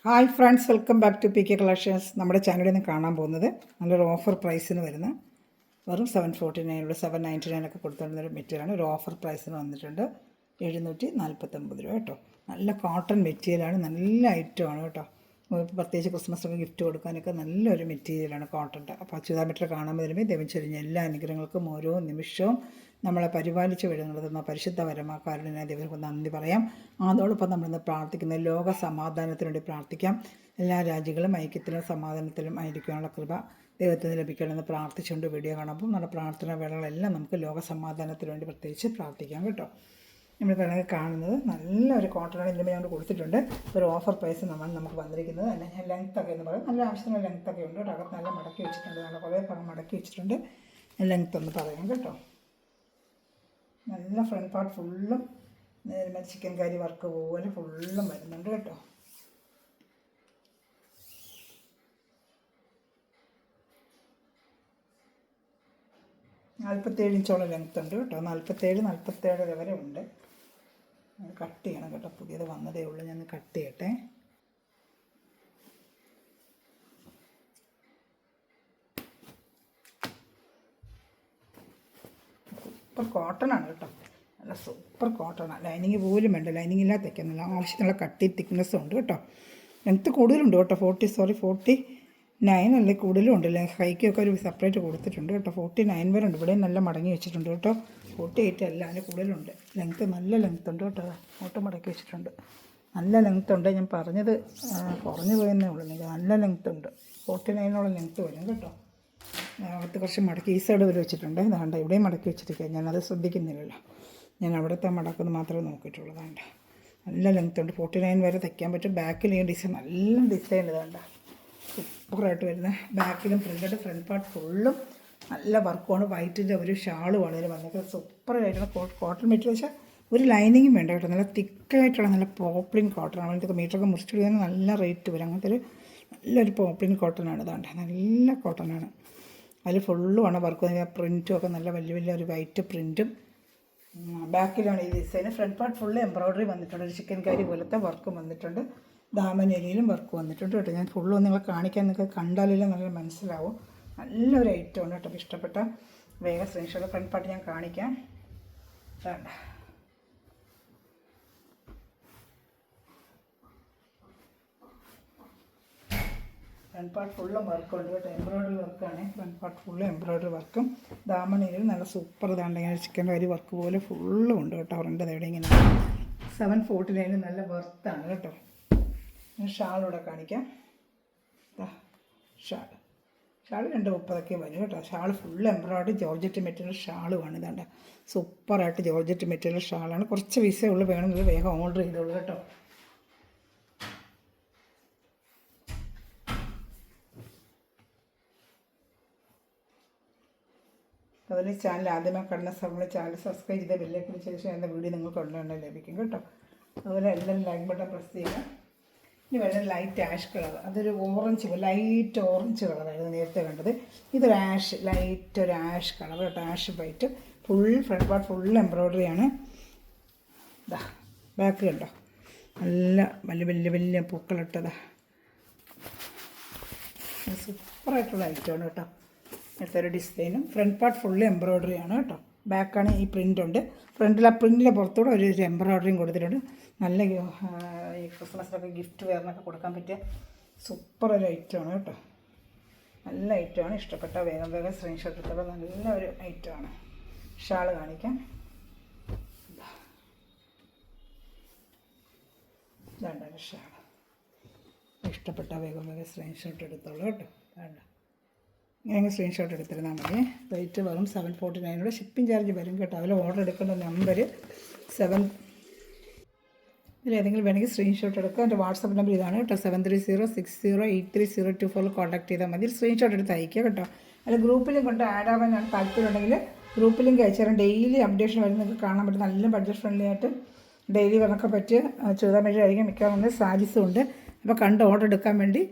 Hi friends, welcome back to PK collections. നമ്മുടെ ചാനലിൽ നിന്ന് കാണാൻ പോകുന്നത് നല്ലൊരു ഓഫർ പ്രൈസിന് വരുന്ന വെറും 749 799 ഒക്കെ കൊടുത്തുകൊണ്ടൊരു മെറ്റീരിയലാണ്. ഒരു ഓഫർ പ്രൈസിന് വന്നിട്ടുണ്ട് 749 രൂപ കേട്ടോ. നല്ല കോട്ടൺ മെറ്റീരിയലാണ്, നല്ല ഐറ്റമാണ് കേട്ടോ. പ്രത്യേകിച്ച് ക്രിസ്മസിനൊക്കെ ഗിഫ്റ്റ് കൊടുക്കാനൊക്കെ നല്ലൊരു മെറ്റീരിയലാണ് കോട്ടൻ്റെ. അപ്പോൾ ചുരിദാർ മെറ്റീരിയൽ കാണാൻ വരുമ്പോൾ ദൈവം ചൊരിഞ്ഞ എല്ലാ അനുഗ്രഹങ്ങൾക്കും ഓരോ നിമിഷവും നമ്മളെ പരിപാലിച്ച് വിടുന്നത് തന്ന പരിശുദ്ധ പരമാകാരുണ്യനെ ദൈവങ്ങൾക്ക് നന്ദി പറയാം. അതോടൊപ്പം നമ്മളിന്ന് പ്രാർത്ഥിക്കുന്ന ലോക സമാധാനത്തിന് വേണ്ടി പ്രാർത്ഥിക്കാം. എല്ലാ രാജ്യങ്ങളും ഐക്യത്തിലും സമാധാനത്തിലും ആയിരിക്കാനുള്ള കൃപ ദൈവത്തിന് ലഭിക്കണമെന്ന് പ്രാർത്ഥിച്ചുകൊണ്ട് വീഡിയോ കാണുമ്പോൾ നമ്മുടെ പ്രാർത്ഥന വേളകളെല്ലാം നമുക്ക് ലോക സമാധാനത്തിന് വേണ്ടി പ്രത്യേകിച്ച് പ്രാർത്ഥിക്കാം കേട്ടോ. നമ്മൾ കാണുന്നത് നല്ലൊരു കോട്ടൺ ഇതിൻ്റെ ഞങ്ങൾ കൊടുത്തിട്ടുണ്ട്. ഒരു ഓഫർ പ്രൈസ് നമുക്ക് വന്നിരിക്കുന്നത് തന്നെ ലെങ്ത്തൊക്കെ എന്ന് പറയും. നല്ല ആവശ്യത്തിനുള്ള ലെങ്ത്തൊക്കെ ഉണ്ട് കേട്ടോ. അകത്ത് നല്ല മടക്കി വെച്ചിട്ടുണ്ട്, നല്ല കുറേ ഭാഗം മടക്കി വെച്ചിട്ടുണ്ട്. ലെങ്ത്ത് ഒന്ന് പറയാം കേട്ടോ. നല്ല ഫ്രണ്ട് പാർട്ട് ഫുള്ളും ചിക്കൻ കറി വർക്ക് പോലെ ഫുള്ളും വരുന്നുണ്ട് കേട്ടോ. നാൽപ്പത്തേഴ് ഇഞ്ചോളം ലെങ്ത്ത് ഉണ്ട് കേട്ടോ. 47 വരെ ഉണ്ട്. കട്ട് ചെയ്യണം കേട്ടോ. പുതിയത് വന്നതേ ഉള്ളൂ, ഞാൻ കട്ട് ചെയ്യട്ടെ. സൂപ്പർ കോട്ടണാണ് കേട്ടോ. നല്ല സൂപ്പർ കോട്ടണാണ്. ലൈനിങ് പോലും വേണ്ട, ലൈനിങ് ഇല്ലാതെ തയ്ക്കുന്നില്ല. ആവശ്യത്തിനുള്ള കട്ടി തിക്നെസ്സും ഉണ്ട് കേട്ടോ. ലെങ്ത്ത് കൂടുതലുണ്ട് കേട്ടോ. 49 അല്ലേ കൂടുതലും ഉണ്ട്. ഹൈക്കൊക്കെ ഒരു സെപ്പറേറ്റ് കൊടുത്തിട്ടുണ്ട് കേട്ടോ. 49 വരെ ഉണ്ട്. ഇവിടെ നല്ല മടങ്ങി വെച്ചിട്ടുണ്ട് കേട്ടോ. 48 അല്ല, അതിന് കൂടുതലുണ്ട്. ലെങ്ത്ത് നല്ല ലെങ്ത്ത് ഉണ്ട് കേട്ടോ. ഓട്ടം മടക്കി വെച്ചിട്ടുണ്ട്. നല്ല ലെങ്ത്ത് ഉണ്ട്. ഞാൻ പറഞ്ഞത് കുറഞ്ഞു പോയെന്നേ ഉള്ളൂ. നിങ്ങൾക്ക് നല്ല ലെങ്ത്ത് ഉണ്ട്. 49 ലെങ്ത്ത് വരും കേട്ടോ. അവിടുത്തെ കുറച്ച് മടക്കി ഈ സൈഡ് വരെ വെച്ചിട്ടുണ്ട്. ഇതാണ്ട് ഇവിടെയും മടക്കി വെച്ചിരിക്കുക. ഞാനത് ശ്രദ്ധിക്കുന്നില്ലല്ലോ. ഞാൻ അവിടുത്തെ മടക്കെന്ന് മാത്രമേ നോക്കിയിട്ടുള്ളൂ. അതാണ്ട് നല്ല ലെങ്ത്ത് ഉണ്ട്. 49 വരെ തയ്ക്കാൻ പറ്റും. ബാക്കിൽ ഈ ഡിസൈൻ നല്ല ഡിസൈൻ ഇതാണ്ട സൂപ്പറായിട്ട് വരുന്ന ബാക്കിലും പ്രിൻ്റഡ് ഫ്രണ്ട് പാർട്ട് ഫുള്ളും നല്ല വർക്കുമാണ്. വൈറ്റിൻ്റെ ഒരു ഷാളുമാണ് ഇതിൽ വന്നിട്ട്. സൂപ്പറായിട്ടുള്ള കോട്ടൺ മെറ്റീരിയൽ വെച്ചാൽ ഒരു ലൈനിങ്ങും വേണ്ട കേട്ടോ. നല്ല തിക്കായിട്ടുള്ള നല്ല പോപ്ലിൻ കോട്ടൺ ആണ്. അതിൻ്റെ മീറ്ററൊക്കെ മുറിച്ചിടുന്നതിന് നല്ല റേറ്റ് വരും. അങ്ങനത്തെ ഒരു നല്ലൊരു പോപ്ലിൻ കോട്ടനാണ് ഇതാണ്ട്. നല്ല കോട്ടനാണ്. അതിൽ ഫുള്ളുമാണ് വർക്ക്. പ്രിൻറ്റും ഒക്കെ നല്ല വലിയ ഒരു വൈറ്റ് പ്രിൻറ്റും. ബാക്കിലാണ് ഈ design. Front part full embroidery വന്നിട്ടുണ്ട്. ഒരു ചിക്കൻ കറി പോലത്തെ വർക്കും വന്നിട്ടുണ്ട്. ദാമനേലിയിലും വർക്ക് വന്നിട്ടുണ്ട് കേട്ടോ. ഞാൻ ഫുള്ളും നിങ്ങളെ കാണിക്കാൻ നിങ്ങൾക്ക് കണ്ടാലെല്ലാം നല്ല മനസ്സിലാവും. നല്ലൊരു ഐറ്റമാണ് കേട്ടോ. ഇഷ്ടപ്പെട്ട വേഗം സ്ക്രീൻഷോട്ട്. ഫ്രണ്ട് പാർട്ട് ഞാൻ കാണിക്കാം. വേണ്ട ഫ്രണ്ട് പാർട്ട് ഫുള്ളും വർക്കുണ്ട് കേട്ടോ. എംബ്രോയ്ഡറി വർക്കാണ്. ഫ്രണ്ട് പാർട്ട് ഫുള്ളും എംബ്രോയ്ഡറി വർക്കും. ദാമനയിലും നല്ല സൂപ്പർ ഇതാണ്ട് ഇങ്ങനെ ചിക്കൻ കറി വർക്ക് പോലെ ഫുള്ളും ഉണ്ട് കേട്ടോ. ഫ്രണ്ട് എവിടെ ഇങ്ങനെ 749 നല്ല വർത്താണ് കേട്ടോ. ഷാളിവിടെ കാണിക്കാം. ഷാൾ 230 വരും കേട്ടോ. Shawl full embroidery georgette material ഷാളുമാണ്. ഇതാണ്ട് സൂപ്പറായിട്ട് ജോർജറ്റ് മെറ്റീരിയൽ ഷാളാണ്. കുറച്ച് പീസേ ഉള്ളൂ. വേണമെങ്കിൽ വേഗം ഓർഡർ ചെയ്തോളൂ കേട്ടോ. അതുപോലെ ചാനൽ ആദ്യമായി കാണുന്ന സമയം ചാനൽ സബ്സ്ക്രൈബ് ചെയ്ത ബെല്ലേക്കിന് ശേഷം എൻ്റെ വീഡിയോ നിങ്ങൾക്ക് ഉടനെ ലഭിക്കും കേട്ടോ. അതുപോലെ എല്ലാവരും ലൈക്ക് ബട്ടൺ പ്രസ് ചെയ്യുക. ഇനി വരുന്നത് ലൈറ്റ് ആഷ് കളർ. അതൊരു ലൈറ്റ് ഓറഞ്ച് കളറായിരുന്നു നേരത്തെ കണ്ടത്. ഇതൊരു ലൈറ്റ് ഒരു ആഷ് കളർ കേട്ടോ. Ash white full front part full എംബ്രോയ്ഡറിയാണ്. ഇതാ ബാക്ക് കണ്ടോ. നല്ല വലിയ പൂക്കളിട്ടതാ. സൂപ്പറായിട്ടുള്ള ഐറ്റമാണ് കേട്ടോ. അടുത്ത ഒരു ഡിസൈനും ഫ്രണ്ട് പാർട്ട് ഫുള്ള് എംബ്രോയ്ഡറി ആണ് കേട്ടോ. ബാക്കാണ് ഈ പ്രിൻ്റ് ഉണ്ട്. പ്രിൻറ്റിലെ പുറത്തൂടെ ഒരു എംബ്രോയ്ഡറിയും കൊടുത്തിട്ടുണ്ട്. നല്ല ഈ ക്രിസ്മസിനൊക്കെ ഗിഫ്റ്റ് വേറിനൊക്കെ കൊടുക്കാൻ പറ്റിയ സൂപ്പർ ഒരു ഐറ്റമാണ് കേട്ടോ. നല്ല ഐറ്റമാണ്. ഇഷ്ടപ്പെട്ട വേഗം സ്ക്രീൻഷോട്ട് എടുത്തപ്പോൾ നല്ല ഒരു ഐറ്റമാണ്. ഷാൾ കാണിക്കാം. ഇതാണ് ഷാൾ. ഇഷ്ടപ്പെട്ട വേഗം സ്ക്രീൻഷോട്ട് എടുത്തോളൂ കേട്ടോ. വേണ്ട ഇങ്ങനെ സ്ക്രീൻഷോട്ട് എടുത്തിരുന്നാൽ മതി. റേറ്റ് വെറും 749 ഷിപ്പിംഗ് ചാർജ് വരും കേട്ടോ. അതിൽ ഓർഡർ എടുക്കേണ്ട നമ്പർ ഇതിലേതെങ്കിലും വേണമെങ്കിൽ സ്ക്രീൻഷോട്ട് എടുക്കുക. എൻ്റെ വാട്സപ്പ് നമ്പർ ഇതാണ് കേട്ടോ. 7306083024 കോൺടാക്ട് ചെയ്താൽ മതി. സ്ക്രീൻഷോട്ട് എടുത്ത് അയക്കുക കേട്ടോ. അതിൽ ഗ്രൂപ്പിലും കൊണ്ട് ആഡ് ആവാനാണ് താല്പര്യമുണ്ടെങ്കിൽ ഗ്രൂപ്പ് ലിങ്ക് അയച്ചു തരാം. ഡെയിലി അപ്ഡേഷൻ വരും. നിങ്ങൾക്ക് കാണാൻ പറ്റും. നല്ല ബഡ്ജറ്റ് ഫ്രണ്ട്ലി ആയിട്ട് ഡെയിലി വന്നൊക്കെ പറ്റിയ ചുരിദാർ മെറ്റീരിയൽ ആയിരിക്കും. മിക്കവാറും സാരീസും ഉണ്ട്. അപ്പോൾ കണ്ട് ഓർഡർ എടുക്കാൻ വേണ്ടി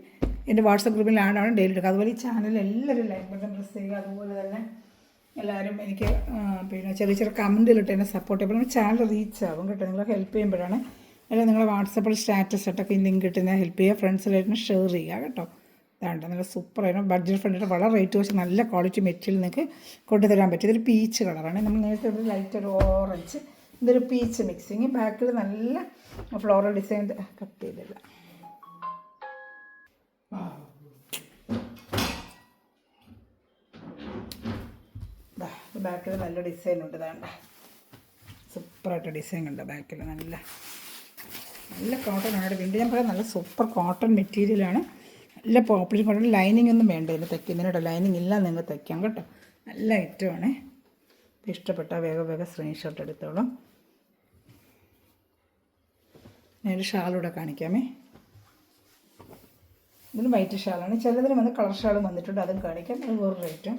എൻ്റെ വാട്സപ്പ് ഗ്രൂപ്പിൽ ആഡാണ് ഡെയിലി എടുക്കുക. അതുപോലെ ഈ ചാനൽ എല്ലാവരും ലൈക്ക് ബട്ടൺ പ്രസ് ചെയ്യുക. അതുപോലെ തന്നെ എല്ലാവരും എനിക്ക് ചെറിയ കമൻറ്റിലിട്ട് എന്നെ സപ്പോർട്ട് ചെയ്യുമ്പോൾ ചാനൽ റീച്ച് ആകും കേട്ടോ. നിങ്ങളെ ഹെൽപ്പ് ചെയ്യുമ്പോഴാണ് അല്ലെങ്കിൽ നിങ്ങളുടെ വാട്സപ്പിൽ സ്റ്റാറ്റസ് ഇട്ടൊക്കെ ലിങ്ക് ഇട്ട് ഞാൻ ഹെൽപ്പ് ചെയ്യുക, ഫ്രണ്ട്സിലായിട്ട് ഷെയർ ചെയ്യുക കേട്ടോ. ഇതാണ്ട് നല്ല സൂപ്പറായിരുന്നു, ബഡ്ജറ്റ് ഫ്രണ്ടിൻ്റെ വളരെ റേറ്റ് വെച്ച് നല്ല ക്വാളിറ്റി മെറ്റീരിയൽ നിങ്ങൾക്ക് കൊണ്ടുതരാൻ പറ്റും. ഇതൊരു പീച്ച് കളറാണ്, നമ്മൾ നേരത്തെ ഒരു ലൈറ്റ് ഒരു ഓറഞ്ച്, ഇതൊരു പീച്ച് മിക്സിങ്. ബാക്കിൽ നല്ല ഫ്ലോറൽ ഡിസൈൻ കട്ട് ചെയ്തില്ല. ബാക്കിൽ നല്ല ഡിസൈൻ ഉണ്ട്, ഇതാണ്ട സൂപ്പറായിട്ട് ഡിസൈൻ ഉണ്ട് ബാക്കിൽ. നല്ല നല്ല കോട്ടൺ ആണ്. വീണ്ടും ഞാൻ പറയാം, നല്ല സൂപ്പർ കോട്ടൺ മെറ്റീരിയലാണ്. നല്ല പോപ്പുലർ കോട്ടൺ. ലൈനിങ് ഒന്നും വേണ്ട ഇതിന് തയ്ക്കുന്നതിനോട്, ലൈനിങ് ഇല്ല നിങ്ങൾക്ക് തയ്ക്കാം കേട്ടോ. നല്ല ഐറ്റമാണ്. ഇഷ്ടപ്പെട്ടാൽ വേഗം സ്ക്രീൻഷോട്ട് എടുത്തോളൂ. ഞാനൊരു ഷാളൂടെ കാണിക്കാമേ. ഇതിന് വൈറ്റ് ഷാളാണ്. ചിലതിന് വന്ന് കളർ ഷാളും വന്നിട്ടുണ്ട്, അതും കാണിക്കാം. അത് വേറൊരു ഐറ്റം.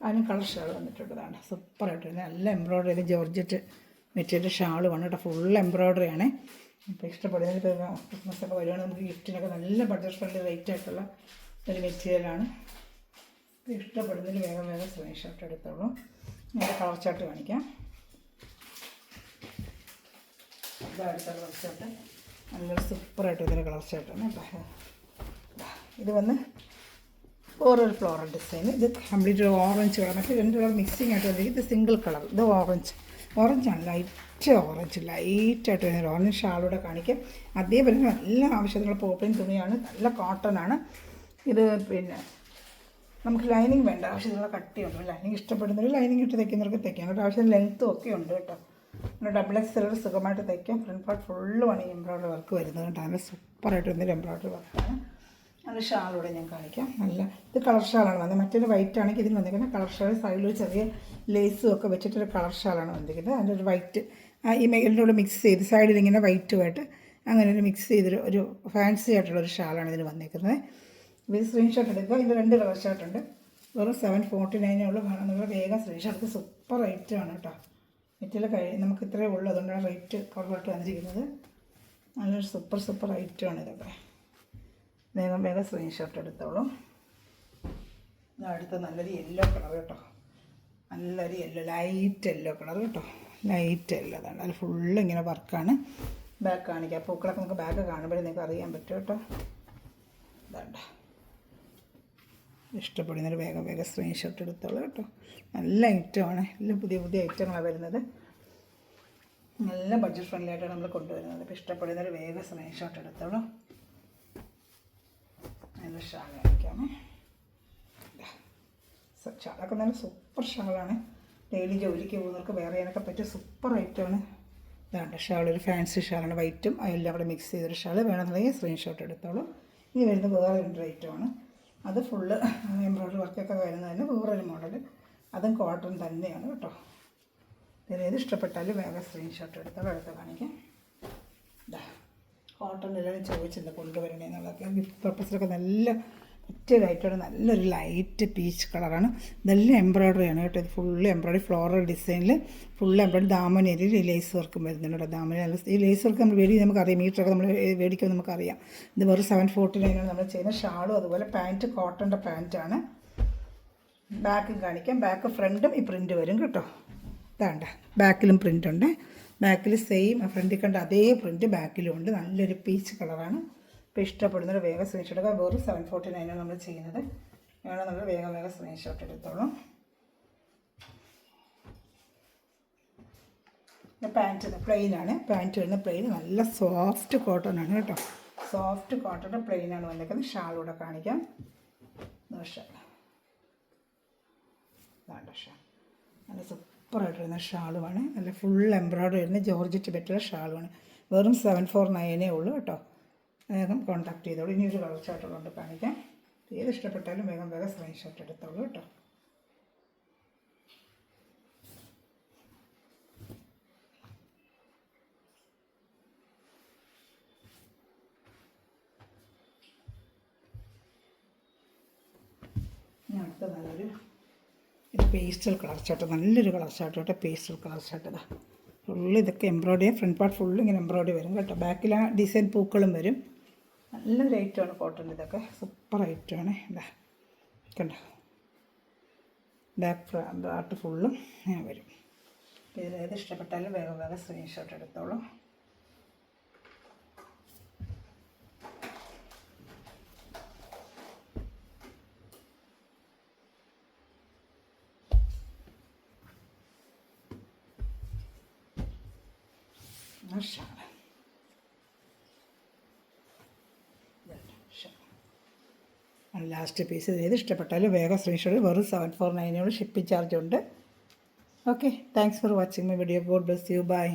അതിന് കളർ ഷാൾ വന്നിട്ടുണ്ട്. ഇതാണ് സൂപ്പറായിട്ട് നല്ല എംബ്രോയ്ഡറി ചെയ്ത് ജോർജറ്റ് മെറ്റീരിയൽ ഷാളുമാണ് കേട്ടോ. ഫുൾ എംബ്രോയ്ഡറി ആണ്. ഇപ്പോൾ ഇഷ്ടപ്പെടുന്നതിന് ഇപ്പോൾ ക്രിസ്മസൊക്കെ വരുവാണെങ്കിൽ നമുക്ക് ഗിഫ്റ്റിനൊക്കെ നല്ല ബഡ്ജറ്റ് ഫ്രണ്ട്ലി റേറ്റ് ആയിട്ടുള്ള ഒരു മെറ്റീരിയലാണ്. ഇപ്പോൾ ഇഷ്ടപ്പെടുന്നതിന് വേഗം സ്ക്രീൻഷോട്ട് എടുത്തോളൂ. ഞാൻ കളർ ചാർട്ട് കാണിക്കാം. ഇതടുത്ത കളർ ചാർട്ട് നല്ലൊരു സൂപ്പറായിട്ട് ഇതിൻ്റെ കളർ ചാർട്ടാണ് കേട്ടോ. ഇത് വന്ന് ഓരോരു ഫ്ലോറൽ ഡിസൈൻ. ഇത് കംപ്ലീറ്റ് ഒരു ഓറഞ്ച് കളർ, മറ്റേ രണ്ട് കളർ മിക്സിങ് ആയിട്ട് വന്നിരിക്കും. ഇത് സിംഗിൾ കളർ, ഇത് ഓറഞ്ചാണ്, ലൈറ്റായിട്ട് വരുന്ന ഓറഞ്ച്. ഷാളൂടെ കാണിക്കാം. അതേപോലെ നല്ല ആവശ്യത്തിനുള്ള പോപ്പിൻ തുണിയാണ്, നല്ല കോട്ടനാണ് ഇത്. പിന്നെ നമുക്ക് ലൈനിങ് വേണ്ട, ആവശ്യത്തിനുള്ള കട്ടിയുണ്ട്. ലൈനിങ് ഇഷ്ടപ്പെടുന്നവർ ലൈനിങ് ഇട്ട് തയ്ക്കുന്നവർക്ക് തയ്ക്കാം കേട്ടോ. ആവശ്യത്തിന് ലെങ്ത്തും ഒക്കെ ഉണ്ട് കേട്ടോ. പിന്നെ ഡബിൾ XL സുഖമായിട്ട് തയ്ക്കാം. ഫ്രണ്ട് പാർട്ട് ഫുള്ളുമാണ് ഈ എംബ്രോയ്ഡറി വർക്ക് വരുന്നത് കേട്ടോ. നല്ല സൂപ്പറായിട്ട് വന്നൊരു എംബ്രോയ്ഡറി വർക്കാണ്. നല്ല ഷാളൂടെ ഞാൻ കാണിക്കാം. നല്ല ഇത് കളർ ഷാളാണ് വന്നത്. മറ്റൊരു വൈറ്റ് ആണെങ്കിൽ ഇതിന് വന്നിരിക്കുന്നത് കളർ ഷാൾ. സൈഡിൽ ചെറിയ ലേസും ഒക്കെ വെച്ചിട്ടൊരു കളർ ഷാളാണ് വന്നിരിക്കുന്നത്. അതിൻ്റെ ഒരു വൈറ്റ് ഈ മേഖലയോട് മിക്സ് ചെയ്ത് സൈഡിൽ ഇങ്ങനെ വൈറ്റുമായിട്ട് അങ്ങനെ ഒരു മിക്സ് ചെയ്തൊരു ഫാൻസി ആയിട്ടുള്ളൊരു ഷാളാണ് ഇതിന് വന്നിരിക്കുന്നത്. ഇത് സ്ക്രീൻഷോട്ട് എടുക്കുക. ഇത് 2 കളർ ഷാർട്ടുണ്ട്. വെറും 749 ഉള്ളൂ. വേണമെന്നുള്ള വേഗം സ്ക്രീൻഷോട്ട് എടുത്ത്. സൂപ്പർ റേറ്റാണ് കേട്ടോ. മെറ്റീരിയൽ നമുക്ക് ഇത്രയേ ഉള്ളൂ, അതുകൊണ്ടാണ് റേറ്റ് കുറവായിട്ട് വന്നിരിക്കുന്നത്. നല്ലൊരു സൂപ്പർ റേറ്റാണ് ഇതൊക്കെ. വേഗം സ്ക്രീൻഷോട്ട് എടുത്തോളൂ. അടുത്ത നല്ലൊരു യെല്ലോ കളർ കേട്ടോ. നല്ലൊരു യെല്ലോ, ലൈറ്റ് യെല്ലോ കളർ കേട്ടോ. ലൈറ്റ് യെല്ലോ അതാണ്. അത് ഫുള്ള് ഇങ്ങനെ വർക്കാണ്. ബാക്ക് കാണിക്കാം. പൂക്കളൊക്കെ നമുക്ക് ബാക്ക് കാണുമ്പോഴേ നിങ്ങൾക്ക് അറിയാൻ പറ്റും കേട്ടോ. ഇതാണ്ട ഇഷ്ടപ്പെടുന്നൊരു വേഗം സ്ക്രീൻഷോട്ട് എടുത്തോളൂ കേട്ടോ. നല്ല ഐറ്റമാണ്. എല്ലാം പുതിയ ഐറ്റങ്ങളാണ് വരുന്നത്. നല്ല ബഡ്ജറ്റ് ഫ്രണ്ട്ലി ആയിട്ടാണ് നമ്മൾ കൊണ്ടുവരുന്നത്. ഇപ്പോൾ ഇഷ്ടപ്പെടുന്നൊരു വേഗം സ്ക്രീൻഷോട്ട് എടുത്തോളൂ. നല്ല ഷാൾ കാണിക്കാമേ. ഷാളൊക്കെ നല്ല സൂപ്പർ ഷാളാണ്. ഡെയിലി ജോലിക്ക് പോകുന്നവർക്ക് വേറെ ചെയ്യാനൊക്കെ പറ്റിയ സൂപ്പർ ഐറ്റമാണ്. ഇതാണ്ട് ഷാൾ, ഒരു ഫാൻസി ഷാളാണ്. വൈറ്റും എല്ലാം കൂടെ മിക്സ് ചെയ്തൊരു ഷാൾ. വേണമെന്നുണ്ടെങ്കിൽ സ്ക്രീൻഷോട്ട് എടുത്തോളൂ. ഇനി വരുന്നത് വേറെ 2 ഐറ്റമാണ്. അത് ഫുള്ള് എംബ്രോയ്ഡറി വർക്കൊക്കെ വരുന്നതിന് വേറൊരു മോഡൽ. അതും കോട്ടൺ തന്നെയാണ് കേട്ടോ. ഇതിലേത് ഇഷ്ടപ്പെട്ടാലും വേഗം സ്ക്രീൻഷോട്ട് എടുത്തോളൂ. അടുത്ത് കാണിക്കാം. ഇതാ കോട്ടൺ എല്ലാം ചോദിച്ചില്ല കൊണ്ടുവരണേന്നുള്ളതൊക്കെ. ഗിഫ്റ്റ് പർപ്പസിലൊക്കെ നല്ല പറ്റിയതായിട്ടാണ്. നല്ലൊരു ലൈറ്റ് പീച്ച് കളറാണ്. ഇതെല്ലാം എംബ്രോയ്ഡറിയാണ് കേട്ടോ. ഇത് ഫുള്ള് എംബ്രോയ്ഡറി ഫ്ലോറൽ ഡിസൈനിൽ ഫുള്ള് എംബ്രോയ്ഡറി. ദാമനയിൽ ലേസ് വർക്കും വരുന്നുണ്ട്. ദാമന ഈ ലേസ് വർക്ക് നമ്മൾ നമുക്കറിയാം. മീറ്ററൊക്കെ നമ്മൾ മേടിക്കുമ്പോൾ നമുക്കറിയാം. ഇത് വെറും 749 നമ്മൾ ചെയ്യുന്ന. ഷാളും അതുപോലെ പാൻറ്റ് കോട്ടൻ്റെ പാൻറ്റാണ്. ബാക്കും കാണിക്കാം. ബാക്ക് ഫ്രണ്ടും ഈ പ്രിൻറ്റ് വരും കേട്ടോ. ഇതാണ്ട ബാക്കിലും പ്രിൻ്റുണ്ട്. ബാക്കിൽ സെയിം ഫ്രണ്ടിൽ കണ്ട അതേ പ്രിൻറ്റ് ബാക്കിലും ഉണ്ട്. നല്ലൊരു പീച്ച് കളറാണ്. ഇപ്പോൾ ഇഷ്ടപ്പെടുന്നൊരു വേഗം സ്ക്രീൻഷോട്ട് എടുക്കുക. വെറും 749 നമ്മൾ ചെയ്യുന്നത്. വേണമെന്നുള്ള വേഗം സ്ക്രീൻഷോട്ട് എടുത്തോളൂ. പാൻറ്റ് പ്ലെയിനാണ്. പാൻറ്റ് വരുന്ന പ്ലെയിൻ നല്ല സോഫ്റ്റ് കോട്ടൺ ആണ് കേട്ടോ. സോഫ്റ്റ് കോട്ടൺ പ്ലെയിനാണ് വന്നിരിക്കുന്നത്. ഷാളൂടെ കാണിക്കാം. ഷാൾ ഷാൾ നല്ല സൂപ്പറായിട്ട് വരുന്ന ഷാളുമാണ്. നല്ല ഫുൾ എംബ്രോയ്ഡറി വരുന്ന ജോർജറ്റ് പറ്റുള്ള ഷാളുമാണ്. വെറും 749 ഉള്ളൂ കേട്ടോ. വേഗം കോൺടാക്ട് ചെയ്തോളൂ. ഇനി ഒരു കളർ ചാർട്ടുകളുണ്ട് കാണിക്കാം. ഏത് ഇഷ്ടപ്പെട്ടാലും വേഗം സ്ക്രീൻഷോട്ട് എടുത്തോളൂ കേട്ടോ. ഇനി അടുത്ത നല്ലൊരു പേസ്റ്റൽ കളർ ചാർട്ട്. നല്ലൊരു കളർ ചാർട്ട് കേട്ടോ. പേസ്റ്റൽ കളർ ചാർട്ട് ഇതാ ഫുള്ള്. ഇതൊക്കെ എംബ്രോയ്ഡറി. ഫ്രണ്ട് പാർട്ട് ഫുള്ള് ഇങ്ങനെ എംബ്രോയ്ഡറി വരും കേട്ടോ. ബാക്കിൽ ആ ഡിസൈൻ പൂക്കളും വരും. നല്ലൊരു ഐറ്റമാണ് കോട്ടൺ. ഇതൊക്കെ സൂപ്പർ ഐറ്റമാണ്. ഇതാ കണ്ടോ. ബാക്ക് പാർട്ട് ഫുള്ളും ഇങ്ങനെ വരും. ഇതിലേത് ഇഷ്ടപ്പെട്ടാലും വേഗം സ്ക്രീൻഷോട്ട് എടുത്തോളൂ. ഷാൾ. ലാസ്റ്റ് പീസ് ചെയ്ത് ഇഷ്ടപ്പെട്ടാലും വേഗം സ്ക്രീൻഷോട്ട്. വെറും 749 ഷിപ്പിംഗ് ചാർജ് ഉണ്ട്. Okay, thanks for watching my video. God bless you. By.